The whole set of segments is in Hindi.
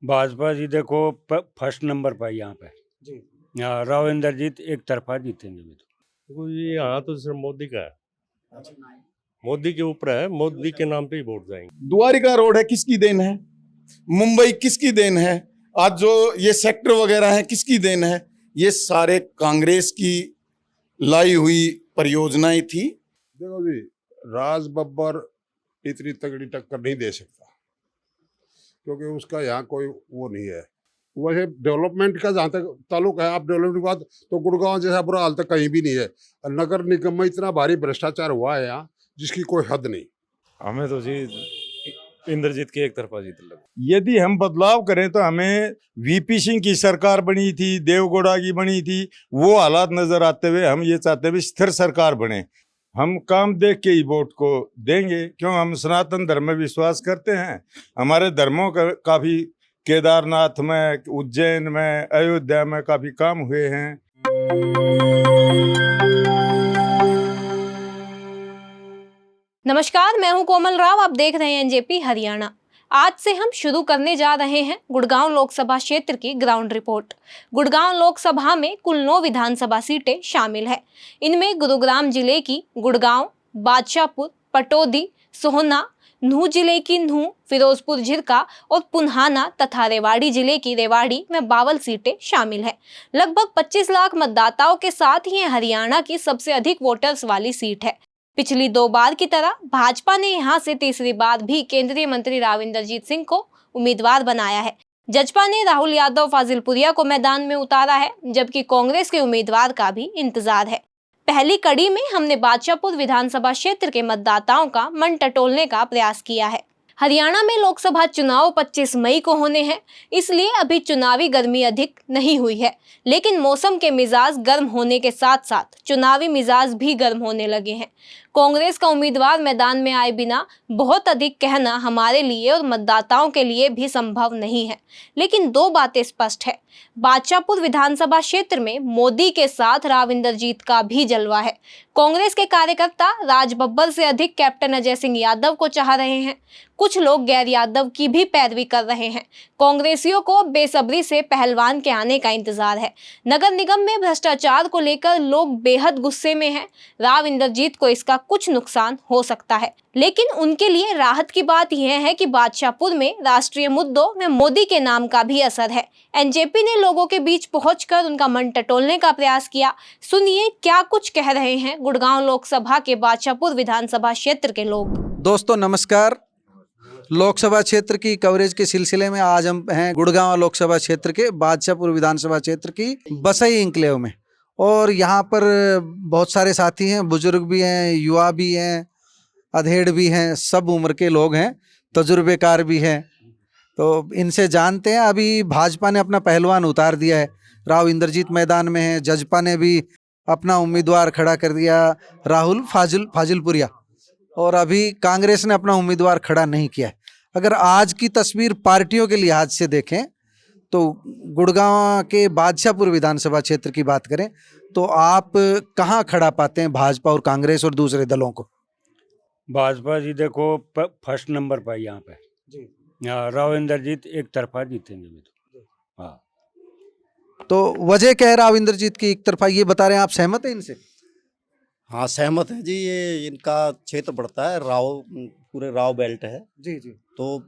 भाजपा जी देखो फर्स्ट नंबर पर यहाँ पे जी। हाँ, राव इंद्रजीत एक तरफा जीतेंगे भी तो। देखो ये यहाँ तो सिर्फ मोदी का है, मोदी के ऊपर है, मोदी के नाम पे ही वोट जाएंगे। द्वारिका रोड है, किसकी देन है? मुंबई किसकी देन है? आज जो ये सेक्टर वगैरह है, किसकी देन है? ये सारे कांग्रेस की लाई हुई परियोजनाएं थी। देखो जी, राज बब्बर इतनी तगड़ी टक्कर नहीं दे सकता क्योंकि उसका यहाँ कोई वो नहीं है। वैसे डेवलपमेंट का जहाँ तक ताल्लुक है, आप डेवलपमेंट की बात, तो गुड़गांव जैसा बुरा हाल तक कहीं भी नहीं है। और नगर निगम में इतना भारी भ्रष्टाचार हुआ है यहाँ जिसकी कोई हद नहीं। हमें तो जी इंद्रजीत की एक तरफा जीत लगी। यदि हम बदलाव करें तो हमें वीपी सिंह की सरकार बनी थी, देवगौड़ा की बनी थी, वो हालात नजर आते हुए हम ये चाहते हैं स्थिर सरकार बने। हम काम देख के ही वोट को देंगे, क्यों हम सनातन धर्म में विश्वास करते हैं। हमारे धर्मों का भी केदारनाथ में, उज्जैन में, अयोध्या में काफी काम हुए हैं। नमस्कार, मैं हूं कोमल राव। आप देख रहे हैं एनजेपी हरियाणा। आज से हम शुरू करने जा रहे हैं गुड़गांव लोकसभा क्षेत्र की ग्राउंड रिपोर्ट। गुड़गांव लोकसभा में कुल 9 विधानसभा सीटें शामिल है। इनमें गुरुग्राम जिले की गुड़गांव, बादशाहपुर, पटौदी, सोहना, नूंह जिले की नूंह, फिरोजपुर झिरका और पुन्हाना तथा रेवाड़ी जिले की रेवाड़ी में 52 सीटें शामिल है। लगभग 25 लाख मतदाताओं के साथ ये हरियाणा की सबसे अधिक वोटर्स वाली सीट है। पिछली 2 बार की तरह भाजपा ने यहां से तीसरी बार भी केंद्रीय मंत्री राव इंद्रजीत सिंह को उम्मीदवार बनाया है। जजपा ने राहुल यादव फाजिलपुरिया को मैदान में उतारा है, जबकि कांग्रेस के उम्मीदवार का भी इंतजार है। पहली कड़ी में हमने बादशाहपुर विधानसभा क्षेत्र के मतदाताओं का मन टटोलने का प्रयास किया है। हरियाणा में लोकसभा चुनाव 25 मई को होने हैं, इसलिए अभी चुनावी गर्मी अधिक नहीं हुई है, लेकिन मौसम के मिजाज गर्म होने के साथ साथ चुनावी मिजाज भी गर्म होने लगे हैं। कांग्रेस का उम्मीदवार मैदान में आए बिना बहुत अधिक कहना हमारे लिए और मतदाताओं के लिए भी संभव नहीं है, लेकिन 2 बातें स्पष्ट है। बादशाहपुर विधानसभा क्षेत्र में मोदी के साथ राव इंद्रजीत का भी जलवा है। कांग्रेस के कार्यकर्ता राज बब्बर से अधिक कैप्टन अजय सिंह यादव को चाह रहे हैं। कुछ लोग गैर यादव की भी पैरवी कर रहे हैं। कांग्रेसियों को बेसब्री से पहलवान के आने का इंतजार है। नगर निगम में भ्रष्टाचार को लेकर लोग बेहद गुस्से में हैं। राव इंद्रजीत को इसका कुछ नुकसान हो सकता है, लेकिन उनके लिए राहत की बात यह है कि बादशाहपुर में राष्ट्रीय मुद्दों में मोदी के नाम का भी असर है। एनजेपी ने लोगों के बीच पहुंचकर उनका मन टटोलने का प्रयास किया। सुनिए क्या कुछ कह रहे हैं गुड़गांव लोकसभा के बादशाहपुर विधानसभा क्षेत्र के लोग। दोस्तों नमस्कार। लोकसभा क्षेत्र की कवरेज के सिलसिले में आज हम हैं गुड़गांव लोकसभा क्षेत्र के बादशाहपुर विधानसभा क्षेत्र की बसई इंक्लेव में, और यहाँ पर बहुत सारे साथी हैं, बुजुर्ग भी हैं, युवा भी हैं, अधेड़ भी हैं, सब उम्र के लोग हैं, तजुर्बेकार भी हैं। तो इनसे जानते हैं। अभी भाजपा ने अपना पहलवान उतार दिया है, राव इंद्रजीत मैदान में है। जजपा ने भी अपना उम्मीदवार खड़ा कर दिया, राहुल फाजिलपुरिया, और अभी कांग्रेस ने अपना उम्मीदवार खड़ा नहीं किया है। अगर आज की तस्वीर पार्टियों के लिहाज से देखें तो गुड़गांव के बादशाहपुर विधानसभा क्षेत्र की बात करें तो आप कहां खड़ा पाते हैं भाजपा और कांग्रेस और दूसरे दलों को? भाजपा जी देखो फर्स्ट नंबर पर यहाँ पे जी। हाँ, राव इंद्रजीत एक तरफा जीतेंगे भी तो। हाँ, तो वजह क्या है राव इंद्रजीत की एक तरफा, ये बता रहे हैं, आप सहमत हैं इनसे? हाँ सहमत है जी। ये इनका क्षेत्र बढ़ता है, राव पूरे राव बेल्ट है जी जी। तो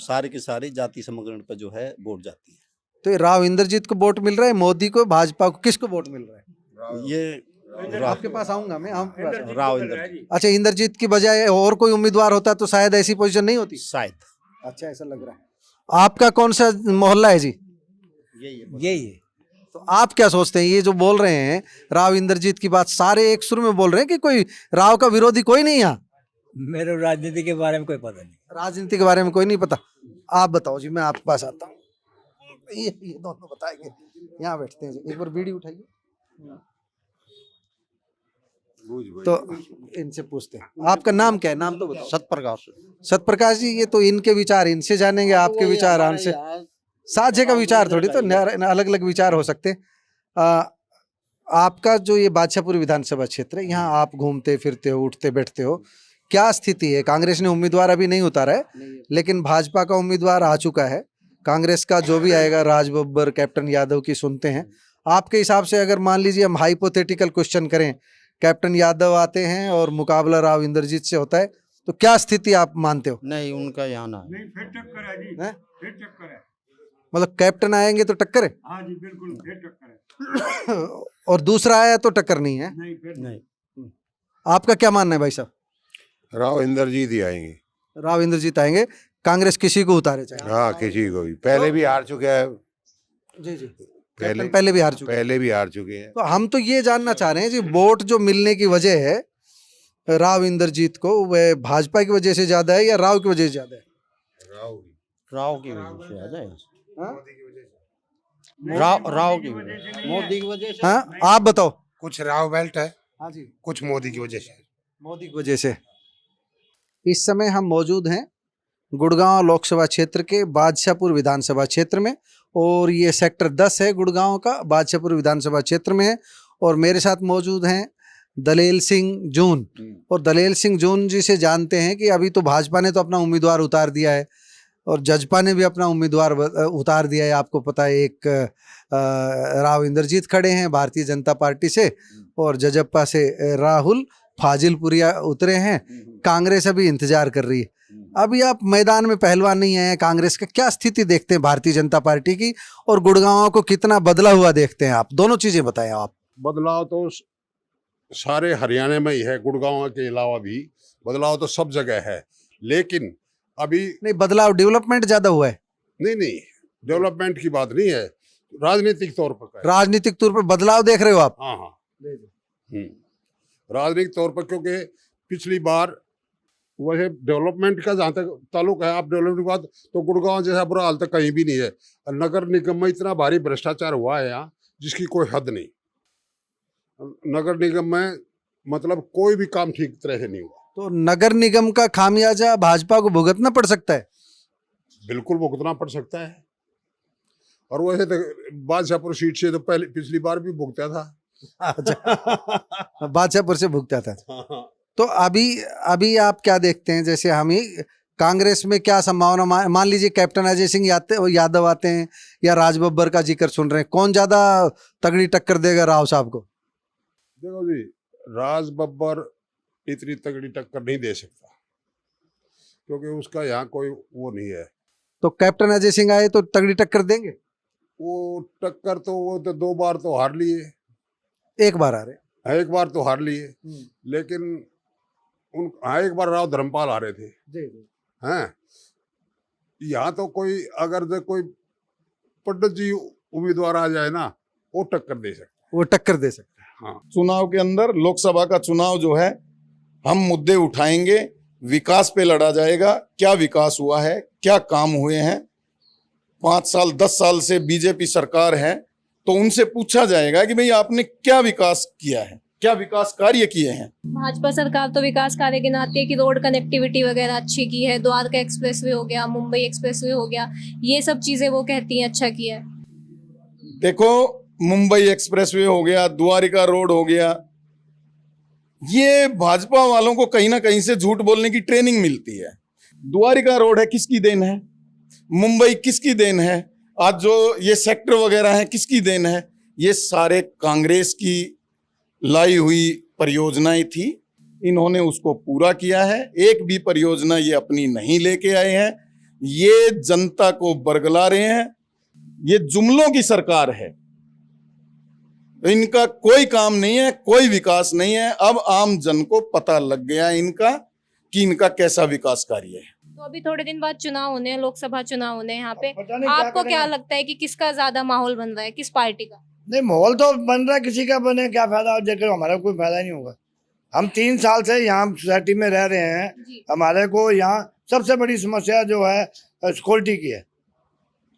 सारी की सारी जाति समग्रण पर जो है वोट जाती है। तो ये राव इंद्रजीत को वोट मिल रहा है, मोदी को, भाजपा को, किसको वोट मिल रहा है? ये आपके पास आऊंगा मैं। राव इंद्रजीत। अच्छा, इंद्रजीत की बजाय और कोई उम्मीदवार होता तो शायद ऐसी पोजीशन नहीं होती, शायद। अच्छा, ऐसा लग रहा है। आपका कौन सा मोहल्ला है जी? यही है। तो आप क्या सोचते हैं, ये जो बोल रहे हैं राव इंद्रजीत की बात, सारे एक सुर में बोल रहे हैं कि कोई राव का विरोधी कोई नहीं यहाँ? मेरे राजनीति के बारे में कोई पता नहीं। राजनीति के बारे में कोई नहीं पता। आप बताओ जी, मैं आपके पास आता हूँ। ये दोनों बताएंगे। यहाँ बैठते हैं जी, एक बार वीडियो उठाइए तो इनसे पूछते हैं। आपका नाम क्या है? नाम तो बताओ। सतप्रकाश। सतप्रकाश जी, ये तो इनके विचार इनसे जानेंगे, आपके विचार हमसे। साझे का विचार थोड़ी, तो अलग अलग विचार हो सकते हैं। आपका जो ये बादशाहपुर विधानसभा क्षेत्र है, यहाँ आप घूमते फिरते हो, उठते बैठते हो, क्या स्थिति है? कांग्रेस ने उम्मीदवार अभी नहीं उतारा है, लेकिन भाजपा का उम्मीदवार आ चुका है। कांग्रेस का जो भी आएगा, राज बब्बर, कैप्टन यादव की सुनते हैं। आपके हिसाब से अगर मान लीजिए हम हाइपोथेटिकल क्वेश्चन करें, कैप्टन यादव आते हैं और मुकाबला राव इंद्रजीत से होता है, तो क्या स्थिति आप मानते हो? नहीं, उनका यहाँ ना है। फिर टक्कर है जी, हैं? फिर टक्कर है। मतलब कैप्टन आएंगे तो टक्कर है हाँ जी बिल्कुल, फिर टक्कर है। और दूसरा आया तो टक्कर नहीं है। नहीं फिर नहीं, आपका क्या मानना है भाई साहब? राव इंद्रजीत ही आएंगे। राव इंद्रजीत आएंगे, कांग्रेस किसी को उतारे चाहे? हाँ, किसी को भी। पहले भी हार चुके हैं, जी जी, कैप्टन पहले भी हार चुके हैं। पहले भी हार चुके हैं। तो हम तो ये जानना चाह रहे हैं जी, वोट जो मिलने की वजह है राव इंद्रजीत को, वह भाजपा की वजह से ज्यादा है या राव की वजह से ज्यादा है? राव की वजह से आ जाए। हाँ? राव की वजह से, मोदी की वजह से। हाँ, आप बताओ। कुछ राव बेल्ट है, हाँ जी, कुछ मोदी की वजह से। मोदी की वजह से। इस समय हम मौजूद हैं गुड़गांव लोकसभा क्षेत्र के बादशाहपुर विधानसभा क्षेत्र में, और ये सेक्टर 10 है गुड़गांव का, बादशाहपुर विधानसभा क्षेत्र में है। और मेरे साथ मौजूद हैं दलेल सिंह जून, और दलेल सिंह जून जी से जानते हैं कि अभी तो भाजपा ने तो अपना उम्मीदवार उतार दिया है और जजपा ने भी अपना उम्मीदवार उतार दिया है। आपको पता है, एक राव इंद्रजीत खड़े हैं भारतीय जनता पार्टी से, और जजपा से राहुल फाजिलपुरिया उतरे हैं। कांग्रेस अभी इंतजार कर रही है। अभी आप मैदान में पहलवान नहीं आए हैं कांग्रेस का, क्या स्थिति देखते हैं भारतीय जनता पार्टी की, और गुड़गांव को कितना बदला हुआ देखते हैं आप? दोनों चीजें बताएं आप। बदलाव तो सारे हरियाणा में ही है, गुड़गांव के अलावा भी बदलाव तो सब जगह है, लेकिन अभी नहीं, बदलाव डेवलपमेंट ज्यादा हुआ है। नहीं, डेवलपमेंट की बात नहीं है, राजनीतिक तौर पर है। राजनीतिक तौर पर बदलाव देख रहे हो आप? हाँ, राजनीतिक तौर पर, क्योंकि पिछली बार वैसे डेवलपमेंट का जहाँ तक ताल्लुक है, आप डेवलपमेंट की बात, तो गुड़गांव जैसा बुरा हाल तक कहीं भी नहीं है। नगर निगम में इतना भारी भ्रष्टाचार हुआ है यहाँ, जिसकी कोई हद नहीं। नगर निगम में मतलब कोई भी काम ठीक तरह से नहीं हुआ। तो नगर निगम का खामियाजा भाजपा को भुगतना पड़ सकता है? बिल्कुल भुगतना पड़ सकता है। और वैसे तो बादशाहपुर सीट से तो पहले पिछली बार भी भुगता था। अच्छा, बादशाहपुर से भुगता था। तो अभी आप क्या देखते हैं, जैसे हम ही कांग्रेस में क्या संभावना, मान लीजिए कैप्टन अजय सिंह यादव आते हैं या राज बब्बर का जिक्र सुन रहे हैं, कौन ज्यादा तगड़ी टक्कर देगा राव साहब को? देखो जी, राज बब्बर इतनी तगड़ी टक्कर नहीं दे सकता, क्योंकि उसका यहाँ कोई वो नहीं है। तो कैप्टन अजय सिंह आए तो तगड़ी टक्कर देंगे? वो टक्कर तो वो तो 2 बार तो हार लिए, एक बार आ रहे, एक बार तो हार लिए, लेकिन एक बार राव धर्मपाल हारे थे। हैं, यहाँ तो कोई अगर जो कोई पंडित जी उम्मीदवार आ जाए ना, वो टक्कर दे सकता, वो टक्कर दे सकते हैं। हाँ। चुनाव के अंदर, लोकसभा का चुनाव जो है, हम मुद्दे उठाएंगे, विकास पे लड़ा जाएगा। क्या विकास हुआ है, क्या काम हुए हैं। 5 साल 10 साल से बीजेपी सरकार है, तो उनसे पूछा जाएगा कि भाई आपने क्या विकास किया है, क्या विकास कार्य किए हैं। भाजपा सरकार तो विकास कार्य गिनाती है कि रोड कनेक्टिविटी वगैरह अच्छी की है, द्वारका एक्सप्रेसवे हो गया, मुंबई एक्सप्रेसवे हो गया, ये सब चीजें वो कहती हैं अच्छा किया है। देखो, मुंबई एक्सप्रेसवे हो गया, द्वारिका रोड हो गया, ये भाजपा वालों को कहीं ना कहीं से झूठ बोलने की ट्रेनिंग मिलती है। द्वारिका रोड है, किसकी देन है? मुंबई किसकी देन है? आज जो ये सेक्टर वगैरह हैं, किसकी देन है? ये सारे कांग्रेस की लाई हुई परियोजनाएं थी। इन्होंने उसको पूरा किया है। एक भी परियोजना ये अपनी नहीं लेके आए हैं, ये जनता को बरगला रहे हैं। ये जुमलों की सरकार है, इनका कोई काम नहीं है, कोई विकास नहीं है। अब आम जन को पता लग गया इनका कि इनका कैसा विकास कार्य है। तो अभी थोड़े दिन बाद चुनाव होने हैं, लोकसभा चुनाव होने हैं यहाँ पे, आपको क्या लगता है कि किसका ज्यादा माहौल बन रहा है, किस पार्टी का? नहीं, माहौल तो बन रहा है, किसी का बने क्या फायदा, और देखकर हमारा कोई फायदा नहीं होगा। हम 3 साल से यहाँ सोसाइटी में रह रहे हैं, हमारे को यहाँ सबसे बड़ी समस्या जो है सिक्योरिटी की है।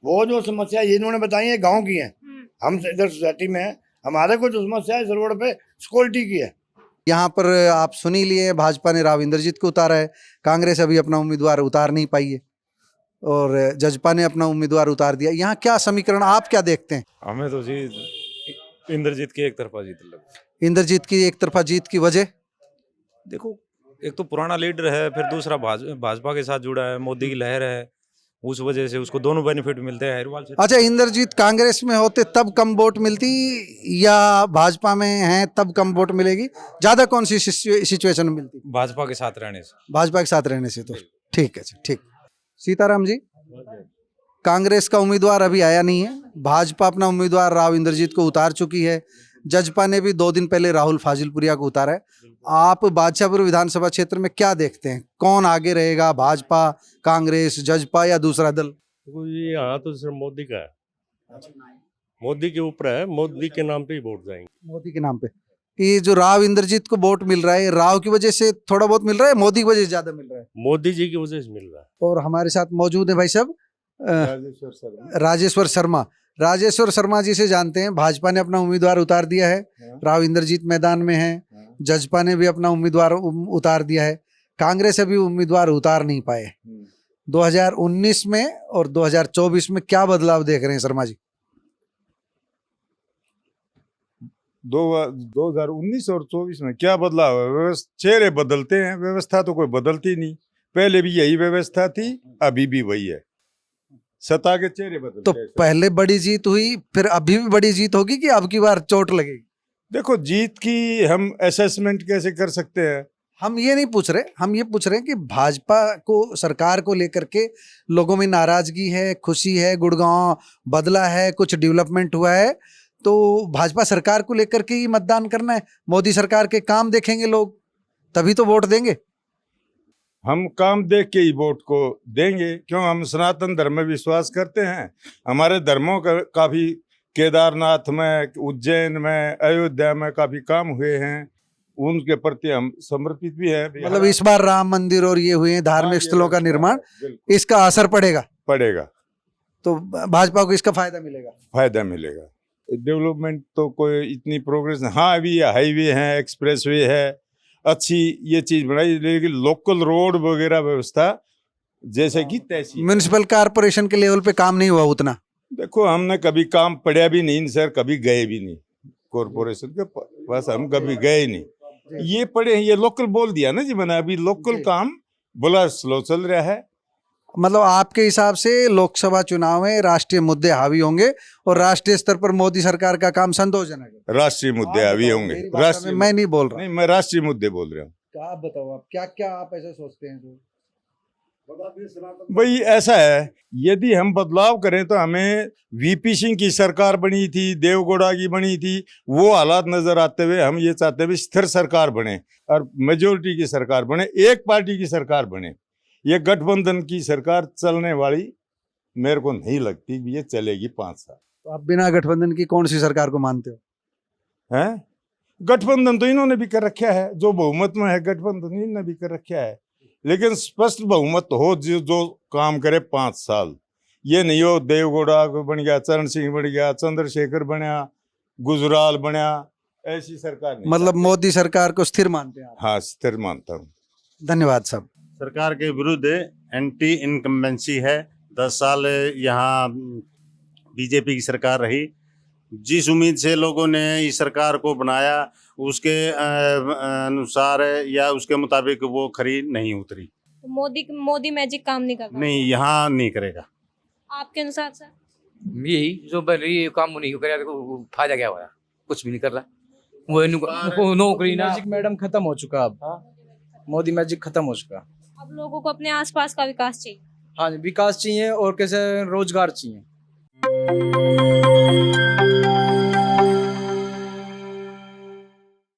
वो जो समस्या इन्होंने बताई है गाँव की है, हम इधर सोसाइटी में है, हमारे को जो समस्या है इस रोड पे सिक्योरिटी की है। यहाँ पर आप सुन ही लिए, भाजपा ने राव इंद्रजीत को उतारा है, कांग्रेस अभी अपना उम्मीदवार उतार नहीं पाई है, और जजपा ने अपना उम्मीदवार उतार दिया। यहाँ क्या समीकरण, आप क्या देखते हैं? हमें तो जी इंद्रजीत की एक तरफा जीत लगी। इंद्रजीत की एक तरफा जीत की वजह? देखो, एक तो पुराना लीडर है, फिर दूसरा भाजपा के साथ जुड़ा है, मोदी की लहर है, उस वजह से उसको दोनों बेनिफिट मिलते हैं हरिवाल से। अच्छा, इंद्रजीत कांग्रेस में होते तब कम वोट मिलती या भाजपा में हैं तब कम वोट मिलेगी? ज्यादा कौन सी सिचुएशन में मिलती? भाजपा के साथ रहने से। भाजपा के साथ रहने से। तो ठीक है जी, ठीक। सीताराम जी, कांग्रेस का उम्मीदवार अभी आया नहीं है, भाजपा अपना उम्मीदवार राव इंद्रजीत को उतार चुकी है, जजपा ने भी 2 दिन पहले राहुल फाजिलपुरिया को उतारा है। आप बादशाहपुर विधानसभा क्षेत्र में क्या देखते हैं, कौन आगे रहेगा, भाजपा, कांग्रेस, जजपा या दूसरा दल? देखो ये यहाँ तो सिर्फ मोदी का है, मोदी के ऊपर है, मोदी के नाम पे ही वोट जाएंगे। मोदी के नाम पे ये जो राव इंद्रजीत को वोट मिल रहा है, राव की वजह से थोड़ा बहुत मिल रहा है, मोदी की वजह से ज्यादा मिल रहा है? मोदी जी की वजह से मिल रहा है। और हमारे साथ मौजूद है भाई साहब राजेश्वर शर्मा। राजेश्वर शर्मा जी से जानते हैं, भाजपा ने अपना उम्मीदवार उतार दिया है, राव इंद्रजीत मैदान में है, जजपा ने भी अपना उम्मीदवार उतार दिया है, कांग्रेस अभी उम्मीदवार उतार नहीं पाए। 2019 में और 2024 में क्या बदलाव देख रहे हैं शर्मा जी? 2019 और 24 में क्या बदलाव है? चेहरे बदलते हैं, व्यवस्था तो कोई बदलती नहीं। पहले भी यही व्यवस्था थी, अभी भी वही है, सत्ता के चेहरे बदलते तो हैं। पहले बड़ी जीत हुई, फिर अभी भी बड़ी जीत होगी कि अब की बार चोट लगेगी? देखो, जीत की हम असेसमेंट कैसे कर सकते हैं? हम ये नहीं पूछ रहे, हम ये पूछ रहे हैं कि भाजपा को, सरकार को लेकर के लोगों में नाराजगी है, खुशी है, गुड़गांव बदला है, कुछ डेवलपमेंट हुआ है, तो भाजपा सरकार को लेकर के ही मतदान करना है। मोदी सरकार के काम देखेंगे लोग, तभी तो वोट देंगे। हम काम देख के ही वोट को देंगे, क्यों? हम सनातन धर्म में विश्वास करते हैं। हमारे धर्मों का काफी केदारनाथ में, उज्जैन में, अयोध्या में काफी काम हुए हैं, उनके प्रति हम समर्पित भी है। मतलब इस बार राम मंदिर और ये हुए धार्मिक स्थलों का निर्माण, इसका असर पड़ेगा? पड़ेगा। तो भाजपा को इसका फायदा मिलेगा? फायदा मिलेगा। डेवलपमेंट तो कोई इतनी प्रोग्रेस नहीं। हाँ, अभी हाईवे है, एक्सप्रेसवे है, अच्छी ये चीज बनाई, लेकिन लोकल रोड वगैरह व्यवस्था जैसे कि तैसी। म्युनिसिपल कॉर्पोरेशन के लेवल पे काम नहीं हुआ उतना? देखो, हमने कभी काम पढ़ा भी नहीं सर, कभी गए भी नहीं कॉर्पोरेशन के पास, हम कभी गए नहीं। ये पढ़े, ये लोकल बोल दिया ना जी मैंने, अभी लोकल काम बोला स्लो चल रहा है। मतलब आपके हिसाब से लोकसभा चुनाव में राष्ट्रीय मुद्दे हावी होंगे और राष्ट्रीय स्तर पर मोदी सरकार का काम संतोषजनक है? राष्ट्रीय मुद्दे हावी होंगे। राष्ट्रीय, मैं नहीं बोल रहा, नहीं, मैं राष्ट्रीय मुद्दे बोल रहा हूँ। आप बताओ, आप क्या क्या आप ऐसा सोचते हैं जो? भाई ऐसा है, यदि हम बदलाव करें तो हमें वीपी सिंह की सरकार बनी थी, देवगौड़ा की बनी थी, वो हालात नजर आते हुए हम ये चाहते हैं स्थिर सरकार बने और मेजोरिटी की सरकार बने, एक पार्टी की सरकार बने। ये गठबंधन की सरकार चलने वाली मेरे को नहीं लगती कि ये चलेगी 5 साल। तो आप बिना गठबंधन की कौन सी सरकार को मानते हो? हैं? गठबंधन तो इन्होंने भी कर रखा है, जो बहुमत में है गठबंधन इन्होंने भी कर रखा है, लेकिन स्पष्ट बहुमत हो जो काम करे 5 साल। ये नहीं हो देवगौड़ा बन गया, चरण सिंह बन गया, चंद्रशेखर बना, गुजराल बना, ऐसी सरकार नहीं। मतलब मोदी सरकार को स्थिर मानते हैं आप? हाँ, स्थिर मानता हूँ। धन्यवाद साहब। सरकार के विरुद्ध एंटी इनकम्बेंसी है। 10 साल यहाँ बीजेपी की सरकार रही, जिस उम्मीद से लोगों ने इस सरकार को बनाया उसके अनुसार या उसके मुताबिक वो खरी नहीं उतरी। तो मोदी मैजिक काम नहीं कर रहा? नहीं, यहाँ नहीं करेगा। आपके अनुसार सर? यही जो ये काम नहीं करेगा तो फायदा क्या हुआ? कुछ भी नहीं कर रहा वो नौकरी ना। मैजिक मैडम खत्म हो चुका, अब मोदी मैजिक खत्म हो चुका। अब लोगों को अपने आसपास का विकास चाहिए। हाँ, विकास चाहिए और कैसे रोजगार चाहिए।